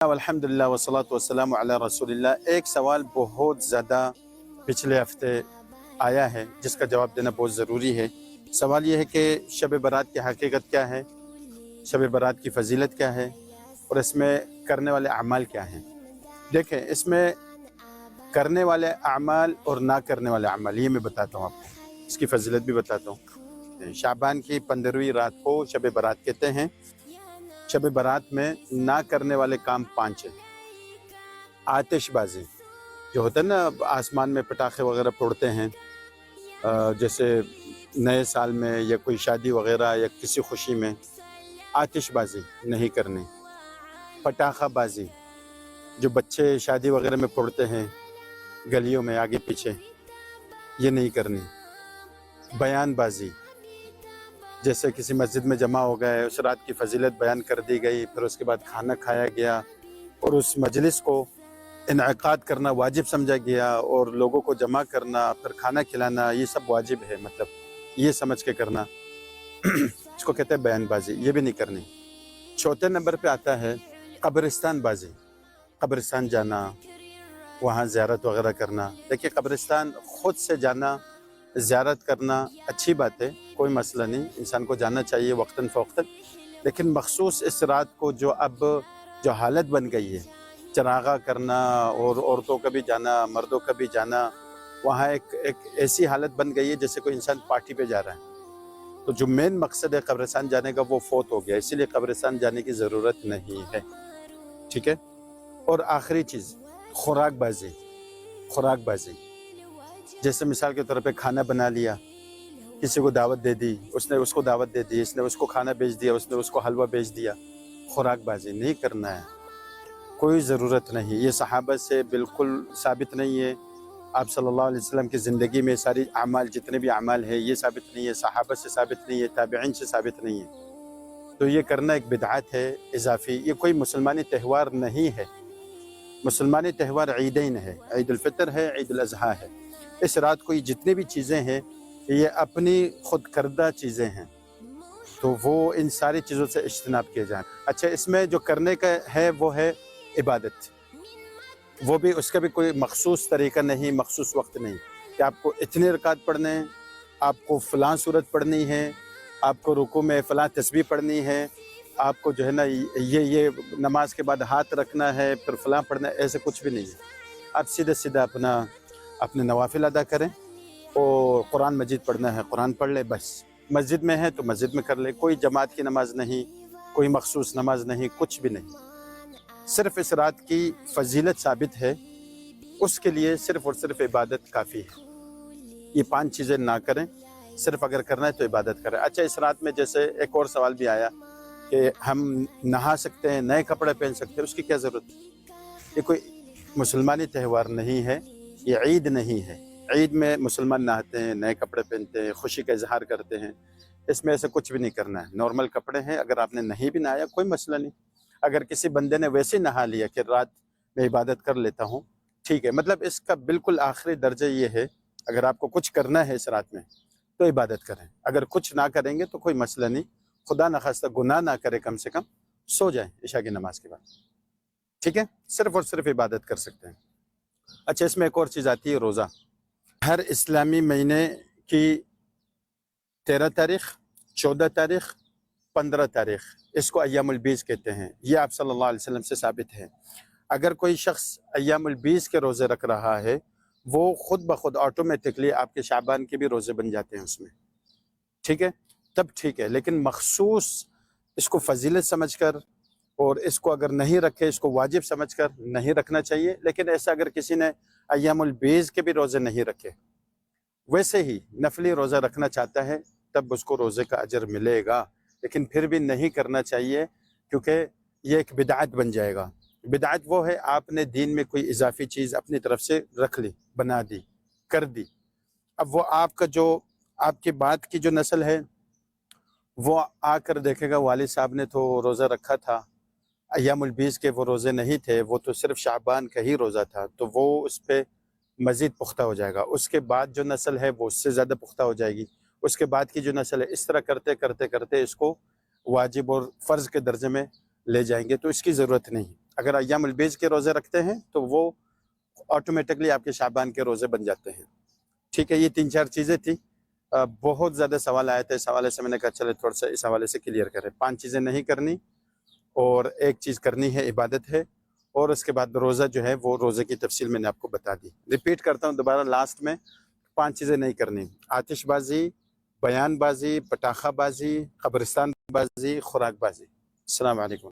الحمدللہ والصلاۃ والسلام علی رسول اللہ۔ ایک سوال بہت زیادہ پچھلے ہفتے آیا ہے جس کا جواب دینا بہت ضروری ہے۔ سوال یہ ہے کہ شب برات کی حقیقت کیا ہے، شب برات کی فضیلت کیا ہے، اور اس میں کرنے والے اعمال کیا ہیں۔ دیکھیں، اس میں کرنے والے اعمال اور نہ کرنے والے اعمال یہ میں بتاتا ہوں آپ کو، اس کی فضیلت بھی بتاتا ہوں۔ شعبان کی 15ویں رات کو شب برات کہتے ہیں۔ شب برات میں نہ کرنے والے کام 5 ہیں۔ آتش بازی جو ہوتا ہے نا، آسمان میں پٹاخے وغیرہ پھوڑتے ہیں، جیسے نئے سال میں یا کوئی شادی وغیرہ یا کسی خوشی میں، آتش بازی نہیں کرنی۔ پٹاخہ بازی جو بچے شادی وغیرہ میں پھوڑتے ہیں گلیوں میں آگے پیچھے، یہ نہیں کرنی۔ بیان بازی، جیسے کسی مسجد میں جمع ہو گئے، اس رات کی فضیلت بیان کر دی گئی، پھر اس کے بعد کھانا کھایا گیا اور اس مجلس کو انعقاد کرنا واجب سمجھا گیا، اور لوگوں کو جمع کرنا، پھر کھانا کھلانا، یہ سب واجب ہے، مطلب یہ سمجھ کے کرنا۔ اس کو کہتے ہیں بیان بازی، یہ بھی نہیں کرنی۔ چوتھے نمبر پہ آتا ہے قبرستان بازی، قبرستان جانا، وہاں زیارت وغیرہ کرنا۔ دیکھیے، قبرستان خود سے جانا، زیارت کرنا اچھی بات ہے، کوئی مسئلہ نہیں، انسان کو جانا چاہیے وقتاً فوقتاً، لیکن مخصوص اس رات کو جو حالت بن گئی ہے، چراغاں کرنا اور عورتوں کا بھی جانا، مردوں کا بھی جانا، وہاں ایک ایسی حالت بن گئی ہے جیسے کوئی انسان پارٹی پہ جا رہا ہے۔ تو جو مین مقصد ہے قبرستان جانے کا وہ فوت ہو گیا، اسی لیے قبرستان جانے کی ضرورت نہیں ہے، ٹھیک ہے۔ اور آخری چیز خوراک بازی، خوراک بازی جیسے مثال کے طور پہ کھانا بنا لیا، کسی کو دعوت دے دی، اس نے اس کو دعوت دے دی، اس نے اس کو کھانا بیچ دیا، اس نے اس کو حلوہ بیچ دیا۔ خوراک بازی نہیں کرنا ہے، کوئی ضرورت نہیں، یہ صحابہ سے بالکل ثابت نہیں ہے۔ آپ صلی اللہ علیہ وسلم کی زندگی میں ساری اعمال، جتنے بھی اعمال ہیں، یہ ثابت نہیں ہے، صحابہ سے ثابت نہیں ہے، تابعین سے ثابت نہیں ہے۔ تو یہ کرنا ایک بدعت ہے اضافی، یہ کوئی مسلمانی تہوار نہیں ہے۔ مسلمانی تہوار عیدین ہے، عید الفطر ہے، عید الاضحیٰ ہے۔ اس رات کو یہ جتنی بھی چیزیں ہیں یہ اپنی خود کردہ چیزیں ہیں، تو وہ ان ساری چیزوں سے اجتناب کیے جائیں۔ اچھا، اس میں جو کرنے کا ہے وہ ہے عبادت، وہ بھی اس کا بھی کوئی مخصوص طریقہ نہیں، مخصوص وقت نہیں کہ آپ کو اتنے رکعت پڑھنے ہیں، آپ کو فلاں صورت پڑھنی ہے، آپ کو رکوع میں فلاں تسبیح پڑھنی ہے، آپ کو جو ہے نا یہ نماز کے بعد ہاتھ رکھنا ہے، پھر فلاں پڑھنا ہے، ایسے کچھ بھی نہیں ہے۔ آپ سیدھا اپنے نوافل ادا کریں، اور قرآن مجید پڑھنا ہے قرآن پڑھ لیں، بس۔ مسجد میں ہے تو مسجد میں کر لیں، کوئی جماعت کی نماز نہیں، کوئی مخصوص نماز نہیں، کچھ بھی نہیں۔ صرف اس رات کی فضیلت ثابت ہے، اس کے لیے صرف اور صرف عبادت کافی ہے۔ یہ 5 چیزیں نہ کریں، صرف اگر کرنا ہے تو عبادت کریں۔ اچھا، اس رات میں جیسے ایک اور سوال بھی آیا کہ ہم نہا سکتے ہیں، نئے کپڑے پہن سکتے ہیں، اس کی کیا ضرورت ہے؟ یہ کوئی مسلمانی تہوار نہیں ہے، یہ عید نہیں ہے۔ عید میں مسلمان نہاتے ہیں، نئے کپڑے پہنتے ہیں، خوشی کا اظہار کرتے ہیں، اس میں ایسے کچھ بھی نہیں کرنا ہے۔ نارمل کپڑے ہیں، اگر آپ نے نہیں بھی نہایا کوئی مسئلہ نہیں۔ اگر کسی بندے نے ویسے نہا لیا کہ رات میں عبادت کر لیتا ہوں، ٹھیک ہے، مطلب اس کا بالکل آخری درجہ یہ ہے، اگر آپ کو کچھ کرنا ہے اس رات میں تو عبادت کریں، اگر کچھ نہ کریں گے تو کوئی مسئلہ نہیں، خدا نخواستہ گناہ نہ کرے، کم سے کم سو جائیں عشاء کی نماز کے بعد، ٹھیک ہے، صرف اور صرف عبادت کر سکتے ہیں۔ اچھا، اس میں ایک اور چیز آتی ہے، روزہ۔ ہر اسلامی مہینے کی 13 تاریخ، 14 تاریخ، 15 تاریخ، اس کو ایام البیض کہتے ہیں، یہ آپ صلی اللہ علیہ وسلم سے ثابت ہے۔ اگر کوئی شخص ایام البیض کے روزے رکھ رہا ہے، وہ خود بخود آٹومیٹکلی آپ کے شعبان کے بھی روزے بن جاتے ہیں اس میں، ٹھیک ہے، تب ٹھیک ہے۔ لیکن مخصوص اس کو فضیلت سمجھ کر، اور اس کو اگر نہیں رکھے، اس کو واجب سمجھ کر نہیں رکھنا چاہیے۔ لیکن ایسا اگر کسی نے ایام البیض کے بھی روزے نہیں رکھے، ویسے ہی نفلی روزہ رکھنا چاہتا ہے، تب اس کو روزے کا اجر ملے گا، لیکن پھر بھی نہیں کرنا چاہیے، کیونکہ یہ ایک بدعت بن جائے گا۔ بدعت وہ ہے، آپ نے دین میں کوئی اضافی چیز اپنی طرف سے رکھ لی، بنا دی، کر دی، اب وہ آپ کے بعد کی جو نسل ہے وہ آ کر دیکھے گا والد صاحب نے تو روزہ رکھا تھا، ایام البیض کے وہ روزے نہیں تھے، وہ تو صرف شعبان کا ہی روزہ تھا، تو وہ اس پہ مزید پختہ ہو جائے گا۔ اس کے بعد جو نسل ہے وہ اس سے زیادہ پختہ ہو جائے گی، اس کے بعد کی جو نسل ہے، اس طرح کرتے کرتے کرتے اس کو واجب اور فرض کے درجے میں لے جائیں گے، تو اس کی ضرورت نہیں۔ اگر ایام البیض کے روزے رکھتے ہیں تو وہ آٹومیٹکلی آپ کے شعبان کے روزے بن جاتے ہیں. ٹھیک ہے, یہ 3-4 چیزیں تھیں. بہت زیادہ سوال آئے تھے, اس حوالے سے میں نے کہا چلے تھوڑا سا اس حوالے سے کلیئر کریں. 5 چیزیں نہیں کرنی اور ایک چیز کرنی ہے, عبادت ہے, اور اس کے بعد روزہ جو ہے وہ روزے کی تفصیل میں نے آپ کو بتا دی. ریپیٹ کرتا ہوں دوبارہ لاسٹ میں, 5 چیزیں نہیں کرنی: آتش بازی, بیان بازی, پٹاخہ بازی, قبرستان بازی, خوراک بازی. السلام علیکم.